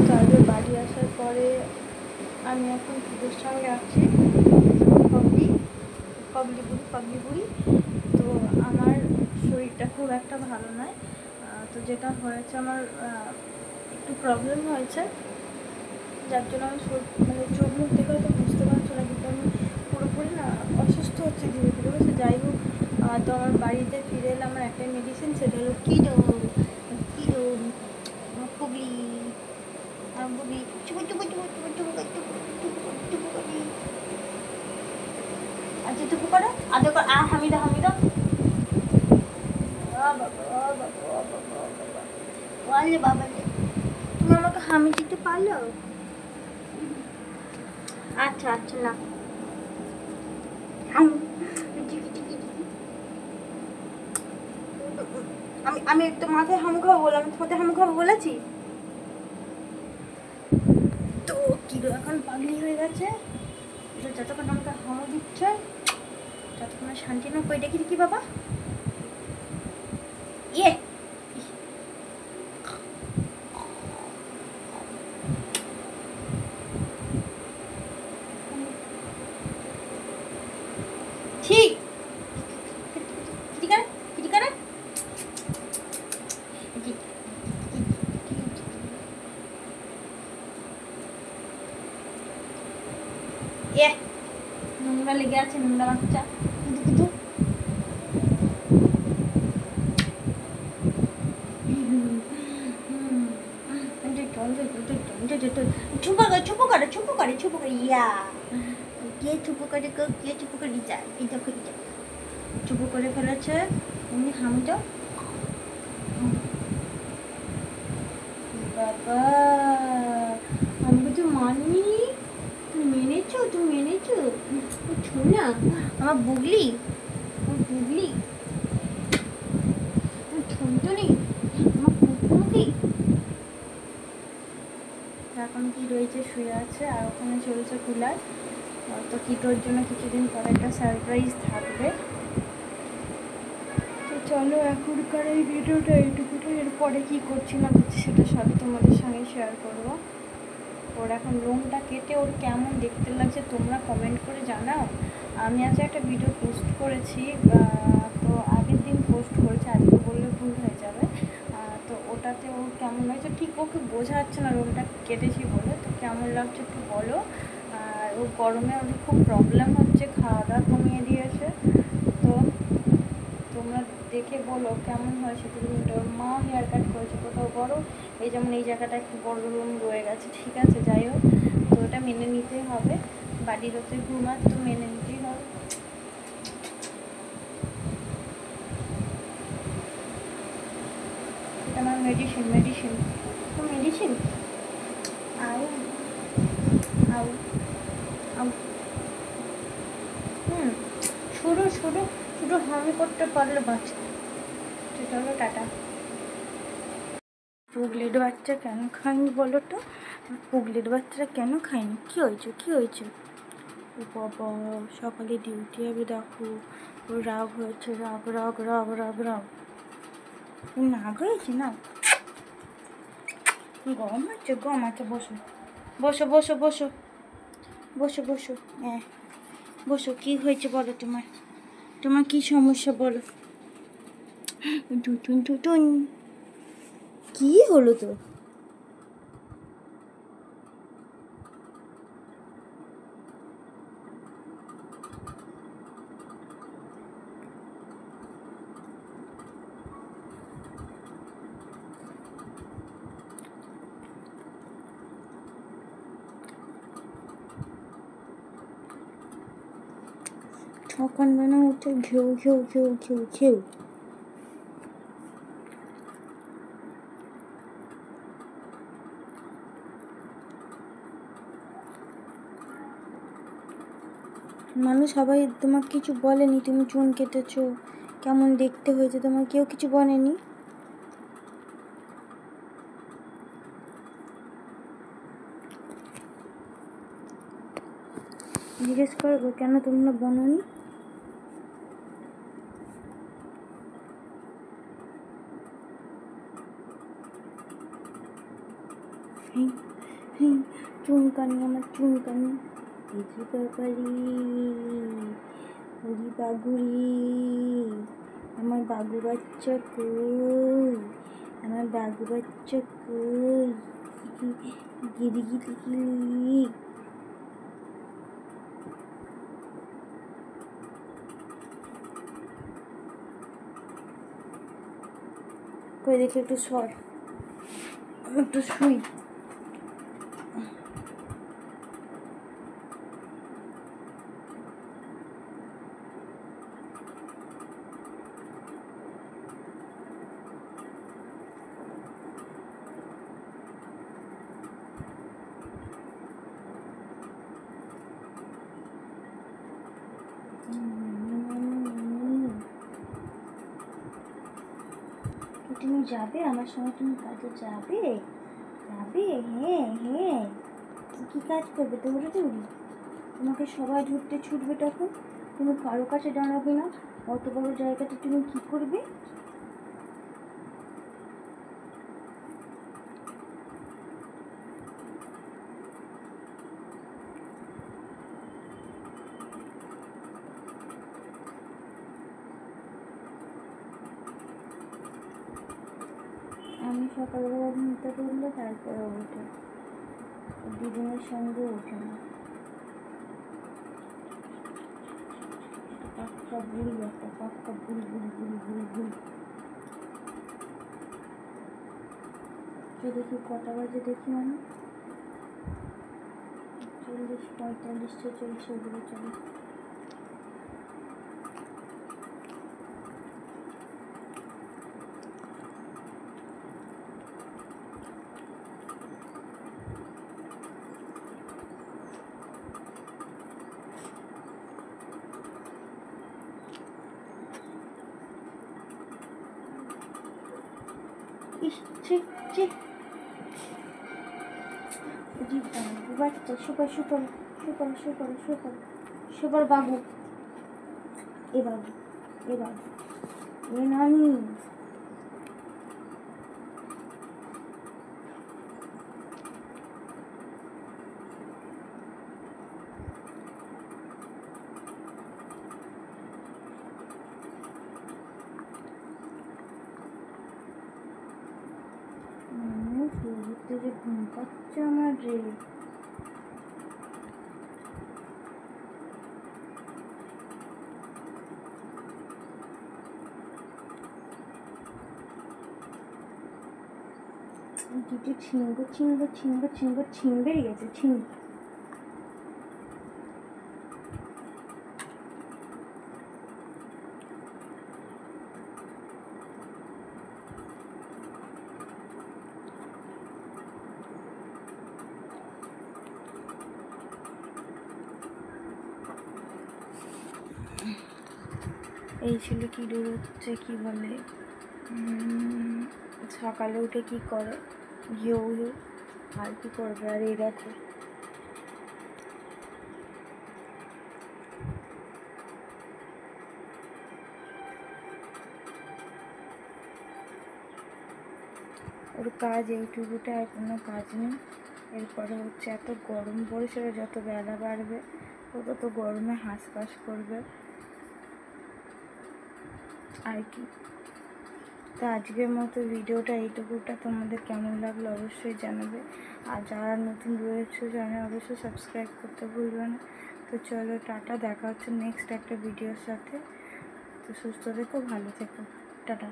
কাজে বাড়ি আসার পরে আমি এখন পুজোর সঙ্গে আছি পাগলি বুড়ি। তো আমার শরীরটা খুব একটা ভালো নয়। তো যেটা হয়েছে আমার একটু প্রবলেম হয়েছে, যার জন্য আমি মানে চোখ মুখ দেখে হয়তো বুঝতে পারছো না, কিন্তু আমি পুরোপুরি না অসুস্থ হচ্ছে ধীরে ধীরে। বলছে যাই হোক, তো আমার বাড়িতে ফিরে এলে আমার একটাই মেডিসিন, সেটা হলো কিডো পুগলি বুগলি চুপু চুপু চুপু চুপু চুপু চুপু চুপু চুপু করি। আচ্ছা চুপু করো, আদর কর, হামিদা হামিদা। বাবা বাবা, তুমি আমাকে হামি দিতে পারলো? আচ্ছা আচ্ছা না, আমি আমি তো মাথায় হামু খাবো বললাম, তোমাদের হামু খাবো বলেছি? তো কিলো এখন পাগলি হয়ে গেছে। যতক্ষণ আমাকে হামু দিচ্ছে ততক্ষণ শান্তি না। কই দেখি কি বাবা, ইয়ে ঠিক কিটি করে ইয়ে নোংরা লেগে আছে, নোংরা বাচ্চা। কিন্তু চুপু করে ইয়া কে চুপু করে কে চুপু করে যা, এই দেখো চুপু করে ফেলেছে। এমনি হামটা বাবা, আমি তো মানি, তুমি মেনেছো, শোন না আমার বুগলি, ঠুনটুনি, আমার কুকুরকি। এখন কি রয়েছে, শুয়ে আছে, আর ওখানে চলছে কুলার। তো কিটোর জন্য কিছুদিন পরে একটা সারপ্রাইজ থাকবে। তো চলো এখনকার এই ভিডিওটা এইটুকুটাই। এরপরে কী করছি না করছি সেটা সবই তোমাদের সঙ্গে শেয়ার করবো। ওর এখন রুমটা কেটে ওর কেমন দেখতে লাগছে তোমরা কমেন্ট করে জানাও। আমি আজ একটা ভিডিও পোস্ট করেছি, তো আগের দিন পোস্ট করেছি, আজকে বললে ভুল হয়ে যাবে। তো ওটাতে ওর কেমন লাগছে ঠিক ওকে বোঝা যাচ্ছে না, রুমটা কেটেছি বলে। তো কেমন লাগছে একটু বলো। আর ও গরমে ওর খুব প্রবলেম হচ্ছে, খাওয়া দাওয়া কমিয়ে দিয়েছে। তো তোমরা দেখে বলো কেমন হয় সেটা। ওর মা হেয়ার কাট করেছে কোথাও বড়, এই যেমন এই জায়গাটা একটু বড় রুম রয়ে গেছে, ঠিক আছে যাই হোক। তো ওটা মেনে নিতেই হবে, বাড়ির ওতে ঘুমার, তো মেনে নিতেই হবে। এটা আমার মেডিসিন তো মেডিসিন আউ আউ আউ শুরু শুরু শুধু হামি করতে পারলে বাঁচে। চলো টাটা। পুগলির বাচ্চা কেন খায়নি বলো তো? পুগলির বাচ্চারা কেন খায়নি? কী হয়েছে? ও বাবা, সকালে ডিউটি হবে দেখো, ও রাগ হয়েছে, রাগ। নাগ হয়েছে না, গম আছে। বসো হ্যাঁ বসো। কী হয়েছে বলো, তোমার কী সমস্যা বলো? টুটুন কী হলো তো? সকালবেলা উঠে ঘেউ। মানুষ সবাই তোমাকে কিছু বলেনি? তুমি চুন কেটেছো, কেমন দেখতে হয়েছে, তোমার কেউ কিছু বলেনি? জিজ্ঞেস করবো কেন তোমরা বলোনি? চুনকানি, আমার চুনকানি, দিদি বাবারি, হরি বাগুরি, আমার বাবু বাচ্চা কই, আমার বাবু বাচ্চা কই, গিরি গিরি গিরি। কই দেখি একটু সর, একটু শুই। তুমি যাবে আমার সঙ্গে, তুমি কাজে যাবে? যাবে? হ্যাঁ হ্যাঁ। কী কাজ করবে দৌড়ে দৌড়ি? তোমাকে সবাই ধরতে ছুটবে তখন, তুমি কারো কাছে দাঁড়াবে না। অত বড় জায়গাতে তুমি কি করবে? আমি সকালবেলা ঘুমতে করলে তারপরে ওঠে, দিদিনের সঙ্গে ওঠে না। পাক্কা বুড়ি, একটা পাক্কা বুড়ি বুড়ি বুড়ি বুড়ি বুড়ি। তো দেখি কটা বাজে দেখি আমি, 40, 45, 46 এগুলো চলে। ইস ছি ছি, বাচ্চা super super super super super super বাবু, এ বাবু, এ বাবু, এ নানি। শুরুতে যে ঘুম পাচ্ছে আমার রে। দুটো ছিঙ্গো ছিঙ্গো ছিঙ্গো ছিঙ্গো ছিং বেরিয়ে গেছে, ছিং। এই ছেলে কি দৌড়চ্ছে, কি বলে, সকালে উঠে কি করে, ঘিউ ঘিউ, আর কি করবে। আর এই দেখো ওর কাজ এইটুকুটা, আর কোনো কাজ নেই। এরপরে হচ্ছে এত গরম পড়েছিল, যত বেলা বাড়বে ও তত গরমে হাঁসফাঁস করবে আর কি। তো আজকের মতো ভিডিওটা এইটুকুটা, তোমাদের কেমন লাগলো অবশ্যই জানাবে। আর যারা নতুন রয়েছে চ্যানেল অবশ্যই সাবস্ক্রাইব করতে ভুলবে না। তো চলো টাটা, দেখা হচ্ছে নেক্সট একটা ভিডিওর সাথে। তো সুস্থ থেকো, ভালো থেকো, টাটা।